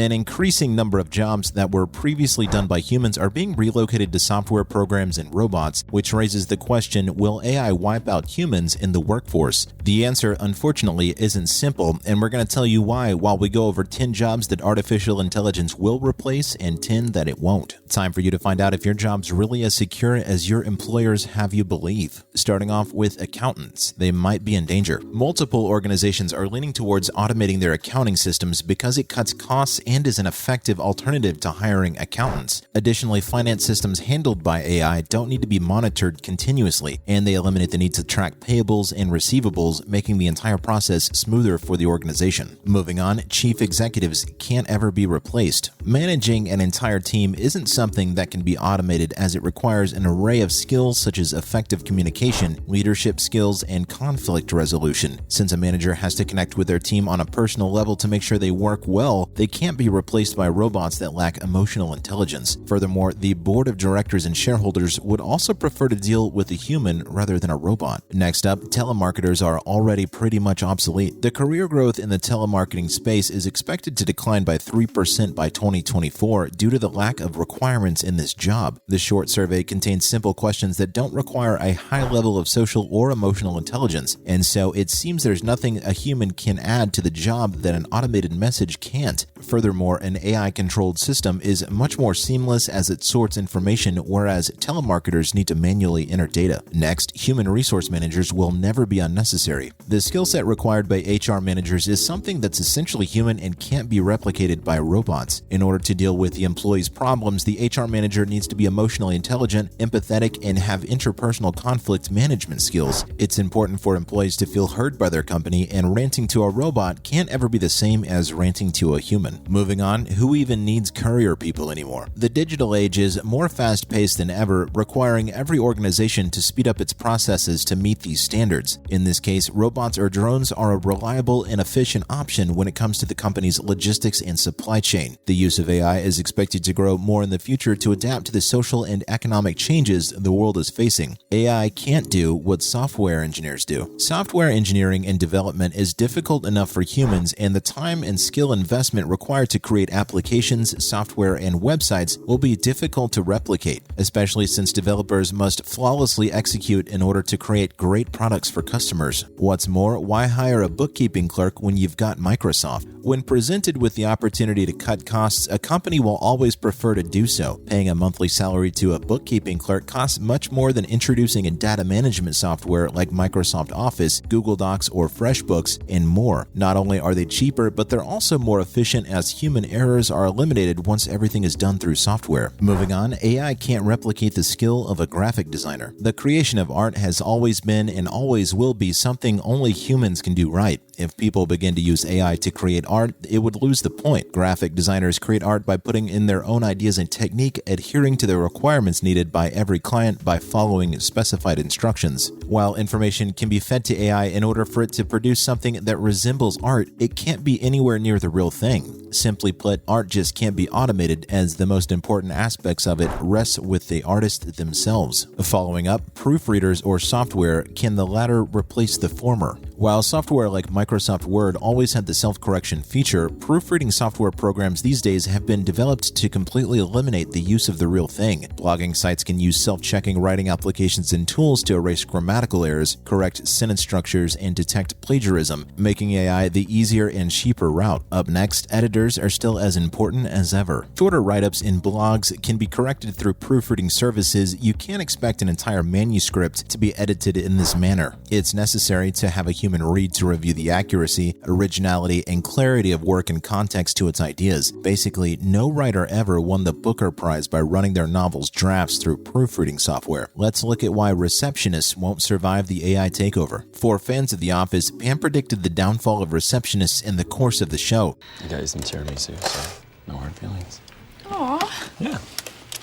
An increasing number of jobs that were previously done by humans are being relocated to software programs and robots, which raises the question, will AI wipe out humans in the workforce? The answer, unfortunately, isn't simple, and we're going to tell you why while we go over 10 jobs that artificial intelligence will replace and 10 that it won't. Time for you to find out if your job's really as secure as your employers have you believe. Starting off with accountants, they might be in danger. Multiple organizations are leaning towards automating their accounting systems because it cuts costs and is an effective alternative to hiring accountants. Additionally, finance systems handled by AI don't need to be monitored continuously, and they eliminate the need to track payables and receivables, making the entire process smoother for the organization. Moving on, chief executives can't ever be replaced. Managing an entire team isn't something that can be automated, as it requires an array of skills such as effective communication, leadership skills, and conflict resolution. Since a manager has to connect with their team on a personal level to make sure they work well, they can't be replaced by robots that lack emotional intelligence. Furthermore, the board of directors and shareholders would also prefer to deal with a human rather than a robot. Next up, telemarketers are already pretty much obsolete. The career growth in the telemarketing space is expected to decline by 3% by 2024 due to the lack of requirements in this job. The short survey contains simple questions that don't require a high level of social or emotional intelligence, and so it seems there's nothing a human can add to the job that an automated message can't. Furthermore, an AI-controlled system is much more seamless as it sorts information, whereas telemarketers need to manually enter data. Next, human resource managers will never be unnecessary. The skill set required by HR managers is something that's essentially human and can't be replicated by robots. In order to deal with the employee's problems, the HR manager needs to be emotionally intelligent, empathetic, and have interpersonal conflict management skills. It's important for employees to feel heard by their company, and ranting to a robot can't ever be the same as ranting to a human. Moving on, who even needs courier people anymore? The digital age is more fast-paced than ever, requiring every organization to speed up its processes to meet these standards. In this case, robots or drones are a reliable and efficient option when it comes to the company's logistics and supply chain. The use of AI is expected to grow more in the future to adapt to the social and economic changes the world is facing. AI can't do what software engineers do. Software engineering and development is difficult enough for humans, and the time and skill investment required to create applications, software, and websites will be difficult to replicate, especially since developers must flawlessly execute in order to create great products for customers. What's more, why hire a bookkeeping clerk when you've got Microsoft? When presented with the opportunity to cut costs, a company will always prefer to do so. Paying a monthly salary to a bookkeeping clerk costs much more than introducing a data management software like Microsoft Office, Google Docs, or FreshBooks, and more. Not only are they cheaper, but they're also more efficient, as human errors are eliminated once everything is done through software. Moving on, AI can't replicate the skill of a graphic designer. The creation of art has always been and always will be something only humans can do right. If people begin to use AI to create art, it would lose the point. Graphic designers create art by putting in their own ideas and technique, adhering to the requirements needed by every client by following specified instructions. While information can be fed to AI in order for it to produce something that resembles art, it can't be anywhere near the real thing. Simply put, art just can't be automated, as the most important aspects of it rest with the artist themselves. Following up, proofreaders or software, can the latter replace the former? While software like Microsoft Word always had the self-correction feature, proofreading software programs these days have been developed to completely eliminate the use of the real thing. Blogging sites can use self-checking writing applications and tools to erase grammatical errors, correct sentence structures, and detect plagiarism, making AI the easier and cheaper route. Up next, editors are still as important as ever. Shorter write-ups in blogs can be corrected through proofreading services. You can't expect an entire manuscript to be edited in this manner. It's necessary to have a human read to review the accuracy, originality, and clarity of work and context to its ideas. Basically, no writer ever won the Booker Prize by running their novel's drafts through proofreading software. Let's look at why receptionists won't survive the AI takeover. For fans of The Office, Pam predicted the downfall of receptionists in the course of the show. I got you some tiramisu, so no hard feelings. Aw. Yeah.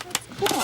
That's cool.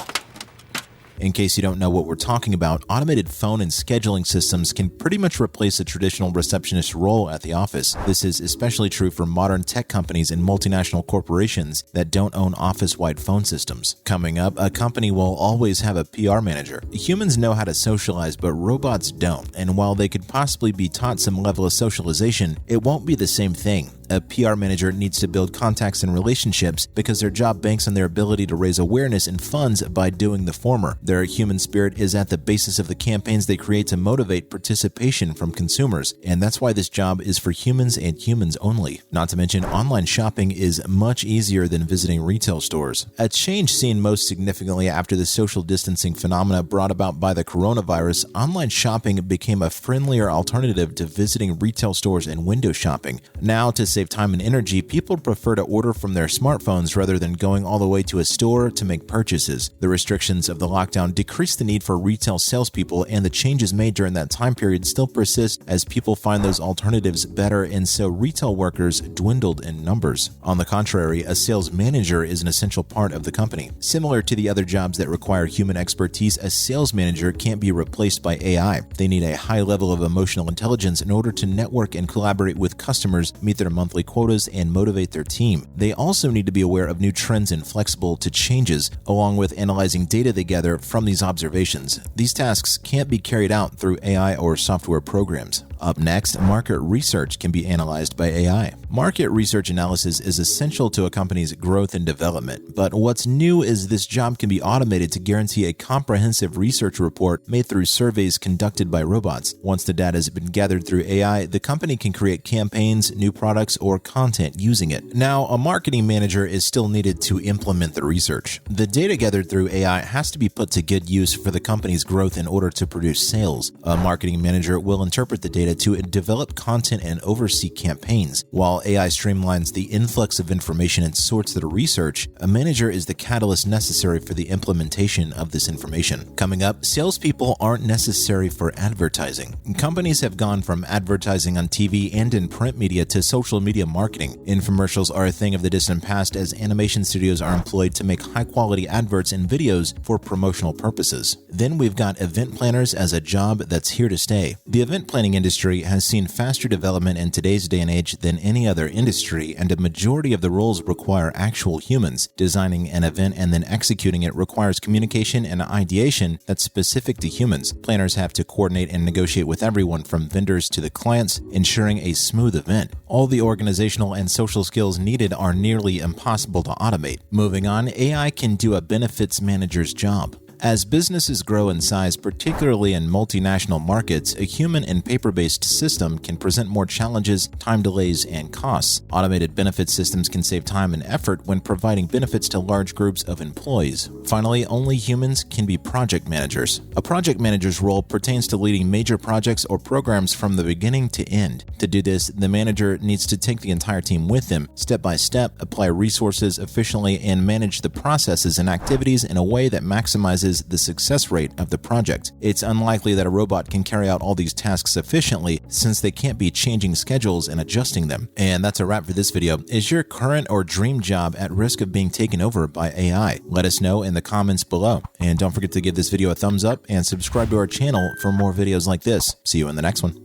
In case you don't know what we're talking about, automated phone and scheduling systems can pretty much replace a traditional receptionist role at the office. This is especially true for modern tech companies and multinational corporations that don't own office-wide phone systems. Coming up, a company will always have a PR manager. Humans know how to socialize, but robots don't, and while they could possibly be taught some level of socialization, it won't be the same thing. A PR manager needs to build contacts and relationships because their job banks on their ability to raise awareness and funds by doing the former. Their human spirit is at the basis of the campaigns they create to motivate participation from consumers, and that's why this job is for humans and humans only. Not to mention, online shopping is much easier than visiting retail stores. A change seen most significantly after the social distancing phenomena brought about by the coronavirus, online shopping became a friendlier alternative to visiting retail stores and window shopping. Now, to save time and energy, people prefer to order from their smartphones rather than going all the way to a store to make purchases. The restrictions of the lockdown decreased the need for retail salespeople, and the changes made during that time period still persist as people find those alternatives better, and so retail workers dwindled in numbers. On the contrary, a sales manager is an essential part of the company. Similar to the other jobs that require human expertise, a sales manager can't be replaced by AI. They need a high level of emotional intelligence in order to network and collaborate with customers, meet their monthly quotas, and motivate their team. They also need to be aware of new trends and flexible to changes, along with analyzing data they gather from these observations. These tasks can't be carried out through AI or software programs. Up next, market research can be analyzed by AI. Market research analysis is essential to a company's growth and development, but what's new is this job can be automated to guarantee a comprehensive research report made through surveys conducted by robots. Once the data has been gathered through AI, the company can create campaigns, new products, or content using it. Now, a marketing manager is still needed to implement the research. The data gathered through AI has to be put to good use for the company's growth in order to produce sales. A marketing manager will interpret the data to develop content and oversee campaigns. While AI streamlines the influx of information and sorts the research, a manager is the catalyst necessary for the implementation of this information. Coming up, salespeople aren't necessary for advertising. Companies have gone from advertising on TV and in print media to social media marketing. Infomercials are a thing of the distant past as animation studios are employed to make high-quality adverts and videos for promotional purposes. Then we've got event planners as a job that's here to stay. The event planning industry has seen faster development in today's day and age than any other industry, and a majority of the roles require actual humans. Designing an event and then executing it requires communication and ideation that's specific to humans. Planners have to coordinate and negotiate with everyone from vendors to the clients, ensuring a smooth event. All the organizational and social skills needed are nearly impossible to automate. Moving on, AI can do a benefits manager's job. As businesses grow in size, particularly in multinational markets, a human and paper-based system can present more challenges, time delays, and costs. Automated benefit systems can save time and effort when providing benefits to large groups of employees. Finally, only humans can be project managers. A project manager's role pertains to leading major projects or programs from the beginning to end. To do this, the manager needs to take the entire team with them, step by step, apply resources efficiently, and manage the processes and activities in a way that maximizes the success rate of the project. It's unlikely that a robot can carry out all these tasks efficiently since they can't be changing schedules and adjusting them. And that's a wrap for this video. Is your current or dream job at risk of being taken over by AI? Let us know in the comments below. And don't forget to give this video a thumbs up and subscribe to our channel for more videos like this. See you in the next one.